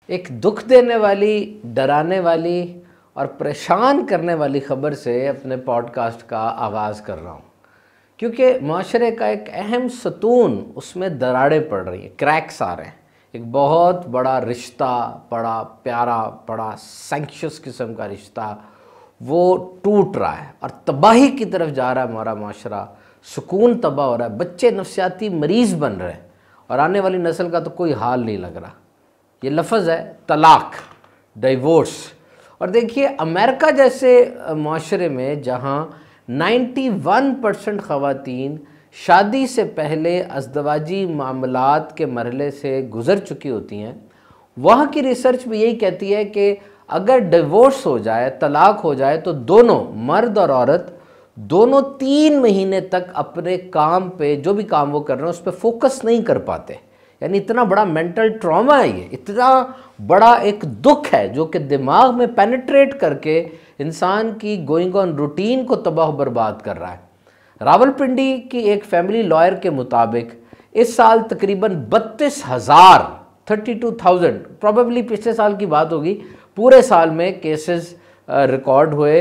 ایک دکھ دینے والی، ڈرانے والی اور پریشان کرنے والی خبر سے اپنے پوڈ کاسٹ کا آغاز کر رہا ہوں، کیونکہ معاشرے کا ایک اہم ستون اس میں دراڑیں پڑ رہی ہیں، کریکس آ رہے ہیں۔ ایک بہت بڑا رشتہ، بڑا پیارا، بڑا سینکشس قسم کا رشتہ وہ ٹوٹ رہا ہے اور تباہی کی طرف جا رہا ہے ہمارا معاشرہ، سکون تباہ ہو رہا ہے، بچے نفسیاتی مریض بن رہے ہیں اور آنے والی نسل کا تو کوئی حال نہیں لگ رہا۔ یہ لفظ ہے طلاق، ڈائیورس۔ اور دیکھیے امریکہ جیسے معاشرے میں جہاں 91% خواتین شادی سے پہلے ازدواجی معاملات کے مرحلے سے گزر چکی ہوتی ہیں، وہاں کی ریسرچ بھی یہی کہتی ہے کہ اگر ڈیورس ہو جائے، طلاق ہو جائے، تو دونوں مرد اور عورت دونوں 3 مہینے تک اپنے کام پہ، جو بھی کام وہ کر رہے ہیں اس پہ فوکس نہیں کر پاتے۔ یعنی اتنا بڑا مینٹل ٹراما ہے، یہ اتنا بڑا ایک دکھ ہے جو کہ دماغ میں پینیٹریٹ کر کے انسان کی گوئنگ آن روٹین کو تباہ و برباد کر رہا ہے۔ راولپنڈی کی ایک فیملی لائر کے مطابق اس سال تقریباً 32,000 پروبیبلی پچھلے سال کی بات ہوگی، پورے سال میں کیسز ریکارڈ ہوئے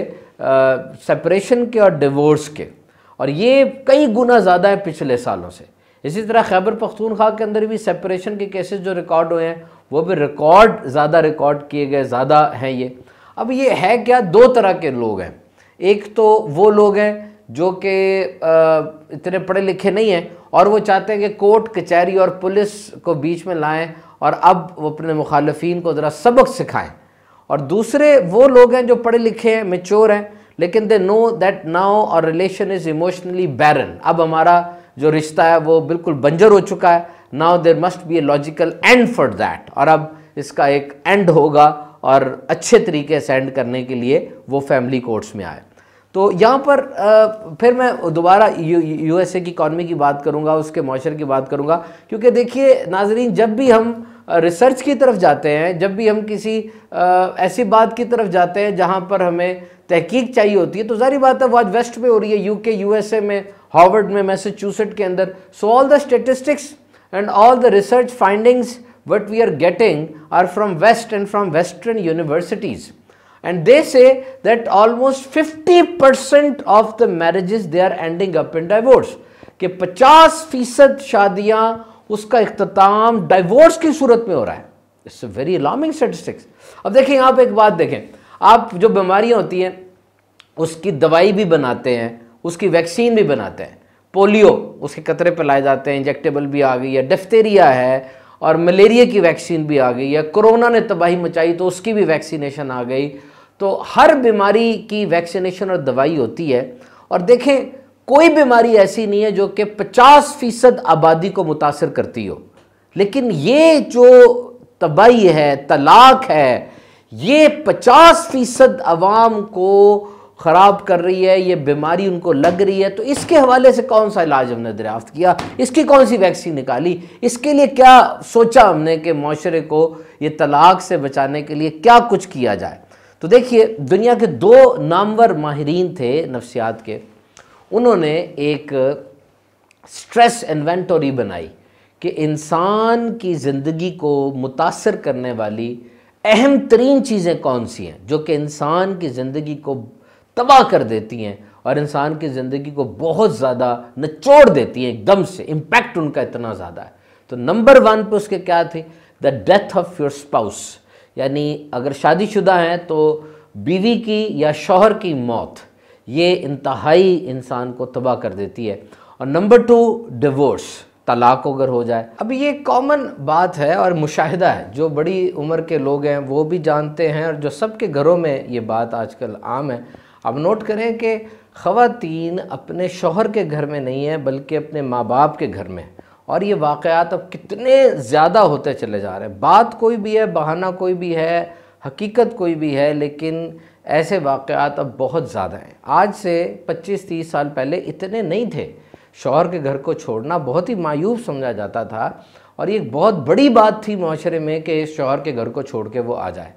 سیپریشن کے اور ڈیورس کے، اور یہ کئی گنا زیادہ ہے پچھلے سالوں سے۔ اسی طرح خیبر پختونخوا کے اندر بھی سیپریشن کے کیسز جو ریکارڈ ہوئے ہیں وہ بھی زیادہ ریکارڈ کیے گئے، زیادہ ہیں یہ۔ اب یہ ہے کیا؟ 2 طرح کے لوگ ہیں۔ ایک تو وہ لوگ ہیں جو کہ اتنے پڑھے لکھے نہیں ہیں اور وہ چاہتے ہیں کہ کورٹ کچہری اور پولیس کو بیچ میں لائیں اور اب وہ اپنے مخالفین کو ذرا سبق سکھائیں۔ اور دوسرے وہ لوگ ہیں جو پڑھے لکھے ہیں، میچور ہیں، لیکن they know that now our relation is emotionally barren۔ اب ہمارا جو رشتہ ہے وہ بالکل بنجر ہو چکا ہے۔ now there must be a logical end for that، اور اب اس کا ایک اینڈ ہوگا اور اچھے طریقے سے اینڈ کرنے کے لیے وہ فیملی کورٹس میں آئے۔ تو یہاں پر پھر میں دوبارہ یو ایس اے کی اکانومی کی بات کروں گا، اس کے معاشرے کی بات کروں گا، کیونکہ دیکھیے ناظرین، جب بھی ہم ریسرچ کی طرف جاتے ہیں، جب بھی ہم کسی ایسی بات کی طرف جاتے ہیں جہاں پر ہمیں تحقیق چاہیے ہوتی ہے، تو ظاہری بات ہے وہ آج ویسٹ میں ہو رہی ہے، یو کے، یو ایس اے میں، ہارورڈ میں، میساچوسٹ کے اندر۔ So all the statistics and all the research findings what we are getting are from West and from Western universities, and they say that almost 50% of the marriages they are ending up in divorce، کہ 50% شادیاں اس کا اختتام diverse کی صورت میں ہو رہا ہے۔ It's a very alarming statistics۔ اب دیکھیں یہاں پہ ایک بات دیکھیں، آپ جو بیماریاں ہوتی ہیں اس کی دوائی بھی بناتے ہیں، اس کی ویکسین بھی بناتے ہیں۔ پولیو اس کے قطرے پہ لائے جاتے ہیں، انجیکٹیبل بھی آ گئی ہے، ڈفتیریا ہے، اور ملیریا کی ویکسین بھی آ گئی ہے، کرونا نے تباہی مچائی تو اس کی بھی ویکسینیشن آ گئی۔ تو ہر بیماری کی ویکسینیشن اور دوائی ہوتی ہے، اور دیکھیں کوئی بیماری ایسی نہیں ہے جو کہ 50% آبادی کو متاثر کرتی ہو، لیکن یہ جو تباہی ہے، طلاق ہے، یہ 50% عوام کو خراب کر رہی ہے، یہ بیماری ان کو لگ رہی ہے۔ تو اس کے حوالے سے کون سا علاج ہم نے دریافت کیا؟ اس کی کون سی ویکسین نکالی؟ اس کے لیے کیا سوچا ہم نے کہ معاشرے کو یہ طلاق سے بچانے کے لیے کیا کچھ کیا جائے؟ تو دیکھیے دنیا کے 2 نامور ماہرین تھے نفسیات کے، انہوں نے ایک سٹریس انوینٹوری بنائی کہ انسان کی زندگی کو متاثر کرنے والی اہم ترین چیزیں کون سی ہیں جو کہ انسان کی زندگی کو تباہ کر دیتی ہیں اور انسان کی زندگی کو بہت زیادہ نچوڑ دیتی ہیں، ایک دم سے امپیکٹ ان کا اتنا زیادہ ہے۔ تو نمبر 1 پہ اس کے کیا تھی؟ The death of your spouse, یعنی اگر شادی شدہ ہیں تو بیوی کی یا شوہر کی موت، یہ انتہائی انسان کو تباہ کر دیتی ہے۔ اور نمبر 2 ڈیورس، طلاق اگر ہو جائے۔ اب یہ کامن بات ہے اور مشاہدہ ہے، جو بڑی عمر کے لوگ ہیں وہ بھی جانتے ہیں، اور جو سب کے گھروں میں یہ بات آج کل عام ہے۔ اب نوٹ کریں کہ خواتین اپنے شوہر کے گھر میں نہیں ہیں بلکہ اپنے ماں باپ کے گھر میں، اور یہ واقعات اب کتنے زیادہ ہوتے چلے جا رہے ہیں۔ بات کوئی بھی ہے، بہانہ کوئی بھی ہے، حقیقت کوئی بھی ہے، لیکن ایسے واقعات اب بہت زیادہ ہیں۔ آج سے 25-30 سال پہلے اتنے نہیں تھے۔ شوہر کے گھر کو چھوڑنا بہت ہی معیوب سمجھا جاتا تھا، اور یہ بہت بڑی بات تھی معاشرے میں کہ شوہر کے گھر کو چھوڑ کے وہ آ جائے۔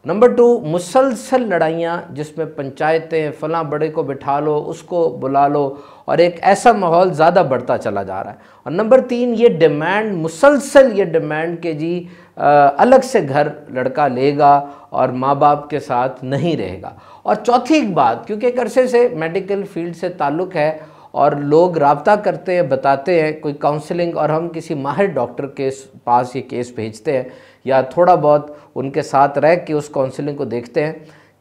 نمبر 2 مسلسل لڑائیاں، جس میں پنچایتیں، فلاں بڑے کو بٹھا لو، اس کو بلا لو، اور ایک ایسا ماحول زیادہ بڑھتا چلا جا رہا ہے۔ اور نمبر 3 یہ ڈیمانڈ، مسلسل یہ ڈیمانڈ کہ جی الگ سے گھر لڑکا لے گا اور ماں باپ کے ساتھ نہیں رہے گا۔ اور چوتھی ایک بات، کیونکہ ایک عرصے سے میڈیکل فیلڈ سے تعلق ہے اور لوگ رابطہ کرتے ہیں، بتاتے ہیں کوئی کاؤنسلنگ، اور ہم کسی ماہر ڈاکٹر کے پاس یہ کیس بھیجتے ہیں یا تھوڑا بہت ان کے ساتھ رہ کے اس کاؤنسلنگ کو دیکھتے ہیں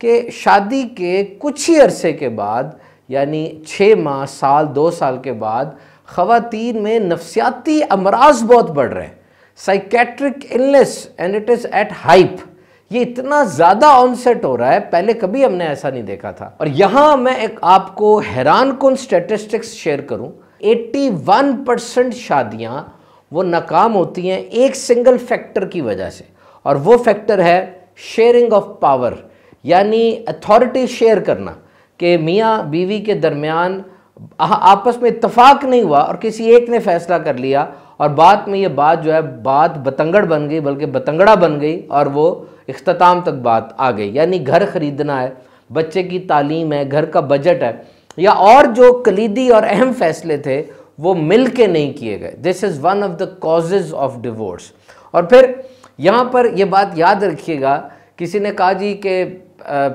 کہ شادی کے کچھ ہی عرصے کے بعد، یعنی 6 ماہ، سال، 2 سال کے بعد خواتین میں نفسیاتی امراض بہت بڑھ رہے ہیں، psychiatric illness and it is at hype. یہ اتنا زیادہ آن سیٹ ہو رہا ہے، پہلے کبھی ہم نے ایسا نہیں دیکھا تھا۔ اور یہاں میں ایک آپ کو حیران کن سٹیٹسٹکس شیئر کروں، 81% شادیاں وہ ناکام ہوتی ہیں ایک سنگل فیکٹر کی وجہ سے، اور وہ فیکٹر ہے شیئرنگ آف پاور، یعنی اتھارٹی شیئر کرنا، کہ میاں بیوی کے درمیان آپس میں اتفاق نہیں ہوا اور کسی ایک نے فیصلہ کر لیا، اور بعد میں یہ بات جو ہے بات بتنگڑ بن گئی، بلکہ بتنگڑا بن گئی، اور وہ اختتام تک بات آ گئی۔ یعنی گھر خریدنا ہے، بچے کی تعلیم ہے، گھر کا بجٹ ہے، یا اور جو کلیدی اور اہم فیصلے تھے وہ مل کے نہیں کیے گئے۔ This is one of the causes of divorce. اور پھر یہاں پر یہ بات یاد رکھیے گا، کسی نے کہا جی کہ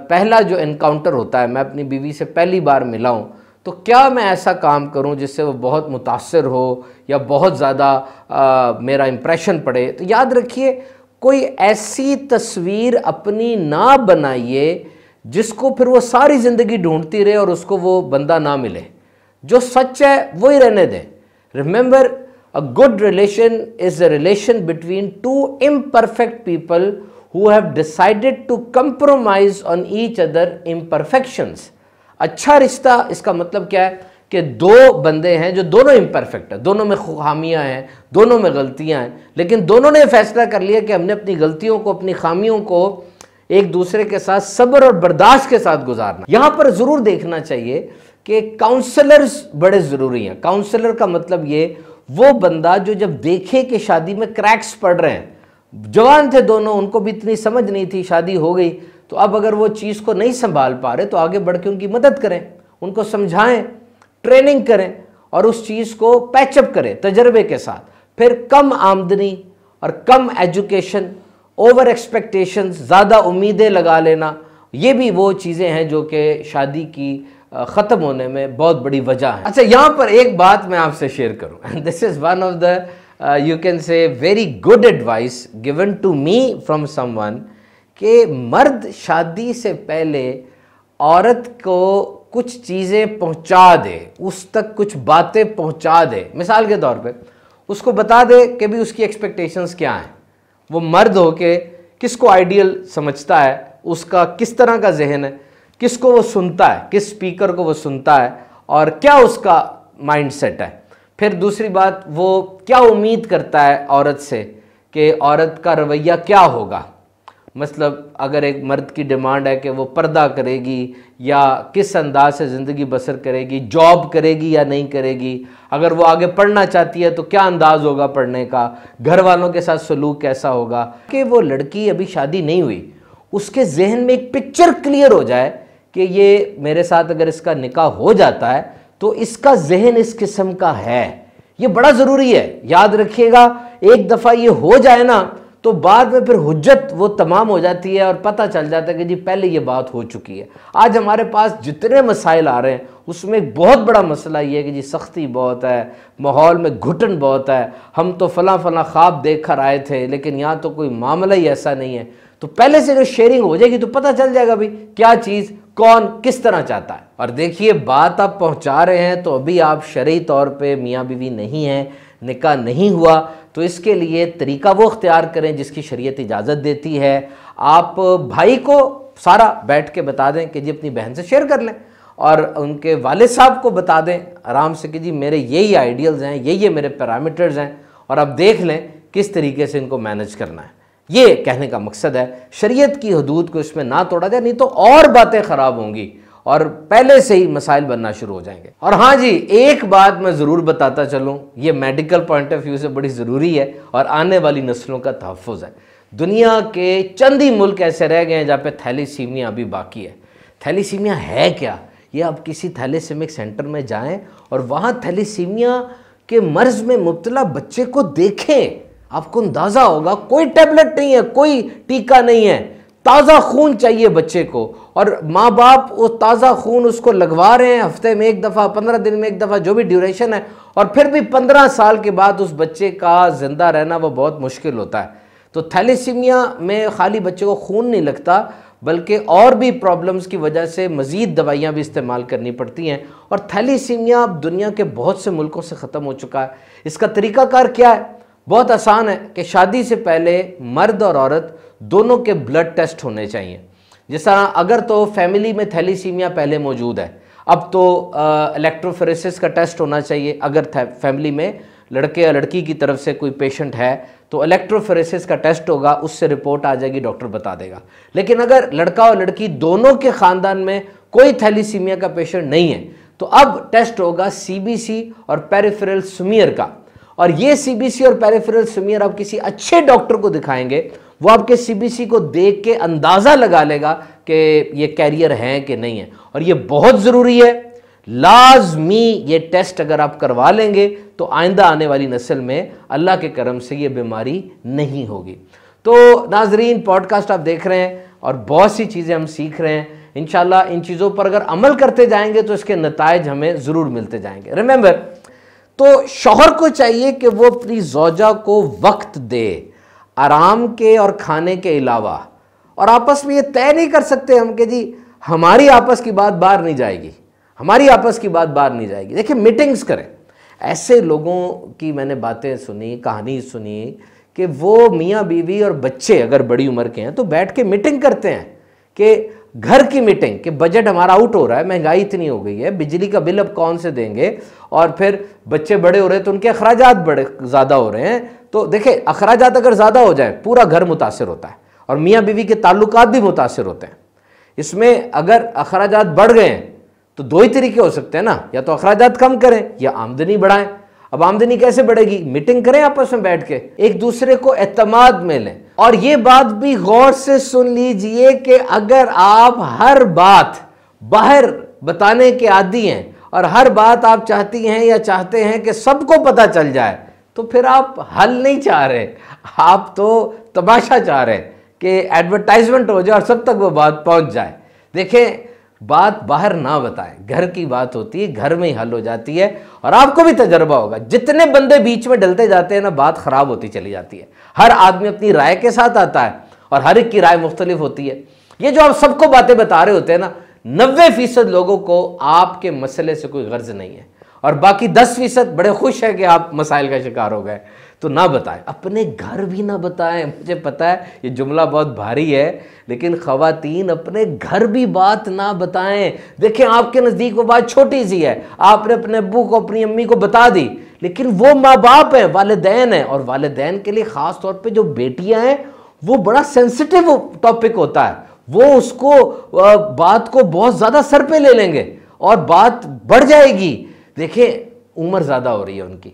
پہلا جو انکاؤنٹر ہوتا ہے، میں اپنی بیوی سے پہلی بار ملا ہوں، تو کیا میں ایسا کام کروں جس سے وہ بہت متاثر ہو یا بہت زیادہ میرا امپریشن پڑے؟ تو یاد رکھیے، کوئی ایسی تصویر اپنی نہ بنائیے جس کو پھر وہ ساری زندگی ڈھونڈتی رہے اور اس کو وہ بندہ نہ ملے۔ جو سچ ہے وہی رہنے دیں۔ Remember, a good relation is a relation between two imperfect people who have decided to compromise on each other imperfections۔ اچھا رشتہ اس کا مطلب کیا ہے کہ دو بندے ہیں جو دونوں امپرفیکٹ ہیں، دونوں میں خامیاں ہیں، دونوں میں غلطیاں ہیں، لیکن دونوں نے فیصلہ کر لیا کہ ہم نے اپنی غلطیوں کو، اپنی خامیوں کو ایک دوسرے کے ساتھ صبر اور برداشت کے ساتھ گزارنا۔ یہاں پر ضرور دیکھنا چاہیے کہ کاؤنسلرز بڑے ضروری ہیں۔ کاؤنسلر کا مطلب یہ وہ بندہ جو جب دیکھے کہ شادی میں کریکس پڑ رہے ہیں، جوان تھے دونوں، ان کو بھی اتنی سمجھ نہیں تھی، شادی ہو گئی، تو اب اگر وہ چیز کو نہیں سنبھال پا رہے تو آگے بڑھ کے ان کی مدد کریں، ان کو سمجھائیں، ٹریننگ کریں اور اس چیز کو پیچ اپ کریں تجربے کے ساتھ۔ پھر کم آمدنی اور کم ایجوکیشن، اوور ایکسپیکٹیشنز، زیادہ امیدیں لگا لینا، یہ بھی وہ چیزیں ہیں جو کہ شادی کی ختم ہونے میں بہت بڑی وجہ ہے۔ اچھا، یہاں پر ایک بات میں آپ سے شیئر کروں، and this is one of the you can say very good advice given to me from someone، کہ مرد شادی سے پہلے عورت کو کچھ چیزیں پہنچا دے، اس تک کچھ باتیں پہنچا دے۔ مثال کے طور پہ اس کو بتا دے کہ بھی اس کی ایکسپیکٹیشنز کیا ہیں، وہ مرد ہو کے کس کو آئیڈیل سمجھتا ہے، اس کا کس طرح کا ذہن ہے، کس کو وہ سنتا ہے، کس سپیکر کو وہ سنتا ہے، اور کیا اس کا مائنڈ سیٹ ہے۔ پھر دوسری بات، وہ کیا امید کرتا ہے عورت سے کہ عورت کا رویہ کیا ہوگا۔ مطلب اگر ایک مرد کی ڈیمانڈ ہے کہ وہ پردہ کرے گی یا کس انداز سے زندگی بسر کرے گی، جاب کرے گی یا نہیں کرے گی، اگر وہ آگے پڑھنا چاہتی ہے تو کیا انداز ہوگا پڑھنے کا، گھر والوں کے ساتھ سلوک کیسا ہوگا، کہ وہ لڑکی ابھی شادی نہیں ہوئی، اس کے ذہن میں ایک پکچر کلیئر ہو جائے کہ یہ میرے ساتھ اگر اس کا نکاح ہو جاتا ہے تو اس کا ذہن اس قسم کا ہے۔ یہ بڑا ضروری ہے، یاد رکھیے گا، ایک دفعہ یہ ہو جائے نا تو بعد میں پھر حجت وہ تمام ہو جاتی ہے اور پتہ چل جاتا ہے کہ جی پہلے یہ بات ہو چکی ہے۔ آج ہمارے پاس جتنے مسائل آ رہے ہیں اس میں ایک بہت بڑا مسئلہ یہ ہے کہ جی سختی بہت ہے، ماحول میں گھٹن بہت ہے، ہم تو فلاں فلاں خواب دیکھ کر آئے تھے لیکن یہاں تو کوئی معاملہ ہی ایسا نہیں ہے۔ تو پہلے سے جو شیئرنگ ہو جائے گی تو پتہ چل جائے گا بھی کیا چیز کون کس طرح چاہتا ہے۔ اور دیکھیے، بات آپ پہنچا رہے ہیں تو ابھی آپ شرعی طور پہ میاں بیوی نہیں ہیں، نکاح نہیں ہوا، تو اس کے لیے طریقہ وہ اختیار کریں جس کی شریعت اجازت دیتی ہے۔ آپ بھائی کو سارا بیٹھ کے بتا دیں کہ جی اپنی بہن سے شیئر کر لیں، اور ان کے والد صاحب کو بتا دیں آرام سے کہ جی میرے یہی آئیڈیلز ہیں، یہی میرے پیرامیٹرز ہیں، اور اب دیکھ لیں کس طریقے سے ان کو مینج کرنا ہے۔ یہ کہنے کا مقصد ہے، شریعت کی حدود کو اس میں نہ توڑا جائے، نہیں تو اور باتیں خراب ہوں گی اور پہلے سے ہی مسائل بننا شروع ہو جائیں گے۔ اور ہاں جی، ایک بات میں ضرور بتاتا چلوں، یہ میڈیکل پوائنٹ آف ویو سے بڑی ضروری ہے اور آنے والی نسلوں کا تحفظ ہے۔ دنیا کے چند ہی ملک ایسے رہ گئے ہیں جہاں پہ تھیلیسیمیا ابھی باقی ہے۔ تھیلیسیمیا ہے کیا؟ یہ آپ کسی تھیلیسیمک سینٹر میں جائیں اور وہاں تھیلیسیمیا کے مرض میں مبتلا بچے کو دیکھیں، آپ کو اندازہ ہوگا کوئی ٹیبلٹ نہیں ہے، کوئی ٹیکا نہیں ہے، تازہ خون چاہیے بچے کو، اور ماں باپ وہ تازہ خون اس کو لگوا رہے ہیں ہفتے میں ایک دفعہ، 15 دن میں ایک دفعہ، جو بھی ڈیوریشن ہے، اور پھر بھی 15 سال کے بعد اس بچے کا زندہ رہنا وہ بہت مشکل ہوتا ہے۔ تو تھیلیسیمیا میں خالی بچے کو خون نہیں لگتا، بلکہ اور بھی پرابلمز کی وجہ سے مزید دوائیاں بھی استعمال کرنی پڑتی ہیں، اور تھیلیسیمیا اب دنیا کے بہت سے ملکوں سے ختم ہو چکا ہے۔ اس کا طریقہ کار کیا ہے؟ بہت آسان ہے کہ شادی سے پہلے مرد اور عورت دونوں کے بلڈ ٹیسٹ ہونے چاہیے۔ جس طرح اگر تو فیملی میں تھیلیسیمیا پہلے موجود ہے، اب تو الیکٹروفوریسس کا ٹیسٹ ہونا چاہیے۔ اگر فیملی میں لڑکے یا لڑکی کی طرف سے کوئی پیشنٹ ہے تو الیکٹروفوریسس کا ٹیسٹ ہوگا، اس سے رپورٹ آ جائے گی، ڈاکٹر بتا دے گا۔ لیکن اگر لڑکا اور لڑکی دونوں کے خاندان میں کوئی تھیلیسیمیا کا پیشنٹ نہیں ہے تو اب ٹیسٹ ہوگا سی بی سی اور پیریفرل سمیئر کا، اور یہ سی بی سی اور پیریفرل سمیئر آپ کسی اچھے ڈاکٹر کو دکھائیں گے، وہ آپ کے سی بی سی کو دیکھ کے اندازہ لگا لے گا کہ یہ کیریئر ہیں کہ نہیں ہیں۔ اور یہ بہت ضروری ہے، لازمی یہ ٹیسٹ اگر آپ کروا لیں گے تو آئندہ آنے والی نسل میں اللہ کے کرم سے یہ بیماری نہیں ہوگی۔ تو ناظرین، پوڈ کاسٹ آپ دیکھ رہے ہیں اور بہت سی چیزیں ہم سیکھ رہے ہیں، انشاءاللہ ان چیزوں پر اگر عمل کرتے جائیں گے تو اس کے نتائج ہمیں ضرور ملتے جائیں گے۔ ریممبر، تو شوہر کو چاہیے کہ وہ اپنی زوجہ کو وقت دے، آرام کے اور کھانے کے علاوہ، اور آپس میں یہ طے نہیں کر سکتے ہم کہ جی ہماری آپس کی بات باہر نہیں جائے گی، ہماری آپس کی بات باہر نہیں جائے گی۔ دیکھیں، میٹنگز کریں۔ ایسے لوگوں کی میں نے باتیں سنی، کہانی سنی کہ وہ میاں بیوی اور بچے اگر بڑی عمر کے ہیں تو بیٹھ کے میٹنگ کرتے ہیں، کہ گھر کی میٹنگ، کہ بجٹ ہمارا آؤٹ ہو رہا ہے، مہنگائی اتنی ہو گئی ہے، بجلی کا بل اب کون سے دیں گے، اور پھر بچے بڑے ہو رہے ہیں تو ان کے اخراجات بڑے زیادہ ہو رہے ہیں۔ تو دیکھیں، اخراجات اگر زیادہ ہو جائیں پورا گھر متاثر ہوتا ہے، اور میاں بیوی کے تعلقات بھی متاثر ہوتے ہیں۔ اس میں اگر اخراجات بڑھ گئے ہیں تو دو ہی طریقے ہو سکتے ہیں نا، یا تو اخراجات کم کریں یا آمدنی بڑھائیں۔ اب آمدنی کیسے بڑھے گی؟ میٹنگ کریں آپس میں بیٹھ کے، ایک دوسرے کو اعتماد میں لیں۔ اور یہ بات بھی غور سے سن لیجئے کہ اگر آپ ہر بات باہر بتانے کے عادی ہیں اور ہر بات آپ چاہتی ہیں یا چاہتے ہیں کہ سب کو پتہ چل جائے، تو پھر آپ حل نہیں چاہ رہے، آپ تو تماشا چاہ رہے کہ ایڈورٹائزمنٹ ہو جائے اور سب تک وہ بات پہنچ جائے۔ دیکھیں، بات باہر نہ بتائیں، گھر کی بات ہوتی ہے، گھر میں ہی حل ہو جاتی ہے۔ اور آپ کو بھی تجربہ ہوگا، جتنے بندے بیچ میں ڈلتے جاتے ہیں نا، بات خراب ہوتی چلی جاتی ہے۔ ہر آدمی اپنی رائے کے ساتھ آتا ہے اور ہر ایک کی رائے مختلف ہوتی ہے۔ یہ جو آپ سب کو باتیں بتا رہے ہوتے ہیں نا، 90% لوگوں کو آپ کے مسئلے سے کوئی غرض نہیں ہے، اور باقی 10% بڑے خوش ہیں کہ آپ مسائل کا شکار ہو گئے۔ تو نہ بتائیں، اپنے گھر بھی نہ بتائیں۔ مجھے پتا ہے یہ جملہ بہت بھاری ہے، لیکن خواتین اپنے گھر بھی بات نہ بتائیں۔ دیکھیں، آپ کے نزدیک وہ بات چھوٹی سی ہے، آپ نے اپنے ابو کو، اپنی امی کو بتا دی، لیکن وہ ماں باپ ہیں، والدین ہیں، اور والدین کے لیے خاص طور پہ جو بیٹیاں ہیں وہ بڑا سینسٹیو ٹاپک ہوتا ہے، وہ اس کو بات کو بہت زیادہ سر پہ لے لیں گے اور بات بڑھ جائے گی۔ دیکھیں، عمر زیادہ ہو رہی ہے ان کی،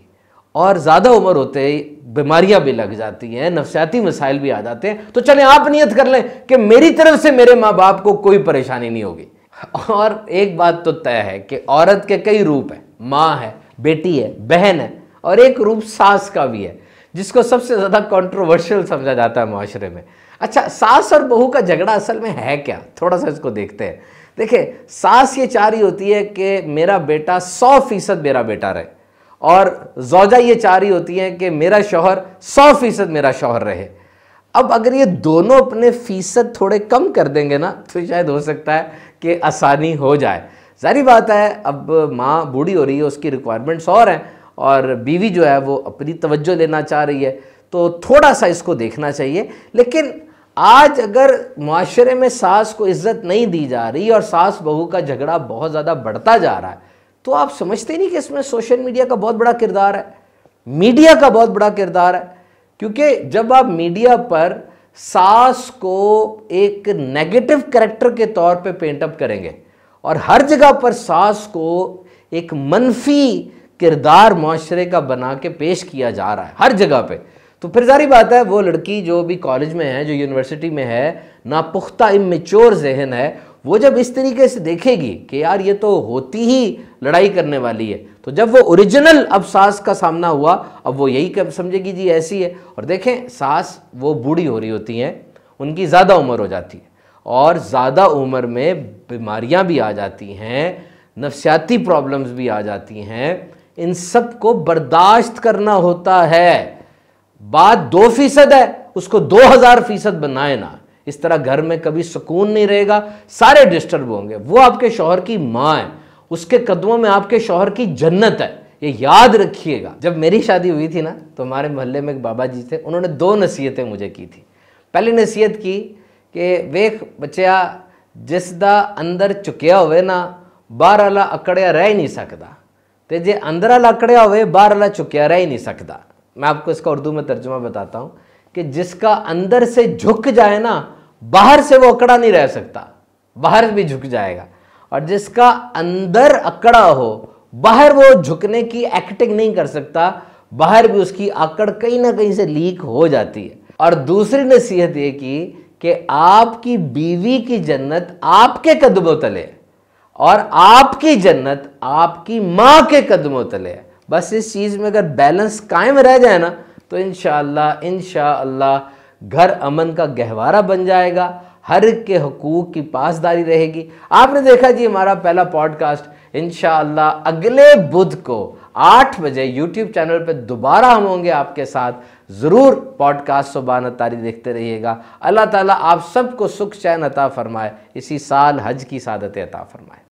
اور زیادہ عمر ہوتے ہی بیماریاں بھی لگ جاتی ہیں، نفسیاتی مسائل بھی آ جاتے ہیں۔ تو چلیں آپ نیت کر لیں کہ میری طرف سے میرے ماں باپ کو کوئی پریشانی نہیں ہوگی۔ اور ایک بات تو طے ہے کہ عورت کے کئی روپ ہیں، ماں ہے، بیٹی ہے، بہن ہے، اور ایک روپ ساس کا بھی ہے، جس کو سب سے زیادہ کنٹروورشل سمجھا جاتا ہے معاشرے میں۔ اچھا، ساس اور بہو کا جھگڑا اصل میں ہے کیا؟ تھوڑا سا اس کو دیکھتے ہیں۔ دیکھیں، ساس یہ چاہ رہی ہوتی ہے کہ میرا بیٹا 100% میرا بیٹا رہے، اور زوجہ یہ چاہ رہی ہوتی ہے کہ میرا شوہر 100% میرا شوہر رہے۔ اب اگر یہ دونوں اپنے فیصد تھوڑے کم کر دیں گے نا تو شاید ہو سکتا ہے کہ آسانی ہو جائے۔ ظاہری بات ہے، اب ماں بوڑھی ہو رہی ہے، اس کی ریکوائرمنٹس اور ہیں، اور بیوی جو ہے وہ اپنی توجہ لینا چاہ رہی ہے، تو تھوڑا سا اس کو دیکھنا چاہیے۔ لیکن آج اگر معاشرے میں ساس کو عزت نہیں دی جا رہی اور ساس بہو کا جھگڑا بہت زیادہ بڑھتا جا رہا ہے، تو آپ سمجھتے نہیں کہ اس میں سوشل میڈیا کا بہت بڑا کردار ہے، میڈیا کا بہت بڑا کردار ہے۔ کیونکہ جب آپ میڈیا پر ساس کو ایک نیگیٹو کریکٹر کے طور پہ پینٹ اپ کریں گے، اور ہر جگہ پر ساس کو ایک منفی کردار معاشرے کا بنا کے پیش کیا جا رہا ہے ہر جگہ پہ، تو پھر ظاہری بات ہے وہ لڑکی جو بھی کالج میں ہے، جو یونیورسٹی میں ہے، ناپختہ امیچور ذہن ہے، وہ جب اس طریقے سے دیکھے گی کہ یار یہ تو ہوتی ہی لڑائی کرنے والی ہے، تو جب وہ اوریجنل اب ساس کا سامنا ہوا، اب وہ یہی سمجھے گی جی ایسی ہے. اور دیکھیں ساس وہ بوڑھی ہو رہی ہوتی ہیں، ان کی زیادہ عمر ہو جاتی ہے، اور زیادہ عمر میں بیماریاں بھی آ جاتی ہیں، نفسیاتی پرابلمز بھی آ جاتی ہیں. ان سب کو برداشت کرنا ہوتا ہے. بات 2% ہے، اس کو 2000% بنائے نا. اس طرح گھر میں کبھی سکون نہیں رہے گا، سارے ڈسٹرب ہوں گے. وہ آپ کے شوہر کی ماں ہے، اس کے قدموں میں آپ کے شوہر کی جنت ہے، یہ یاد رکھیے گا. جب میری شادی ہوئی تھی نا تو ہمارے محلے میں ایک بابا جی تھے، انہوں نے 2 نصیحتیں مجھے کی تھی. پہلی نصیحت کی کہ ویخ بچیا جس دا اندر چکیا ہوئے نا باہر والا اکڑیا رہ ہی نہیں سکتا، تے جے اندر والا اکڑیا ہوئے باہر والا چکیا رہ ہی نہیں سکتا. میں آپ کو اس کا اردو میں ترجمہ بتاتا ہوں کہ جس کا اندر سے جھک جائے نا باہر سے وہ اکڑا نہیں رہ سکتا، باہر بھی جھک جائے گا. اور جس کا اندر اکڑا ہو باہر وہ جھکنے کی ایکٹنگ نہیں کر سکتا، باہر بھی اس کی اکڑ کہیں نہ کہیں سے لیک ہو جاتی ہے. اور دوسری نصیحت یہ کی کہ آپ کی بیوی کی جنت آپ کے قدموں تلے اور آپ کی جنت آپ کی ماں کے قدموں تلے ہے. بس اس چیز میں اگر بیلنس قائم رہ جائے نا تو انشاءاللہ گھر امن کا گہوارہ بن جائے گا، ہر ایک کے حقوق کی پاسداری رہے گی. آپ نے دیکھا جی ہمارا پہلا پوڈ کاسٹ انشاءاللہ اگلے بدھ کو 8 بجے یوٹیوب چینل پہ دوبارہ ہم ہوں گے آپ کے ساتھ. ضرور پوڈ کاسٹ سبحان اتاری دیکھتے رہیے گا. اللہ تعالیٰ آپ سب کو سکھ چین عطا فرمائے، اسی سال حج کی سعادت عطا فرمائے.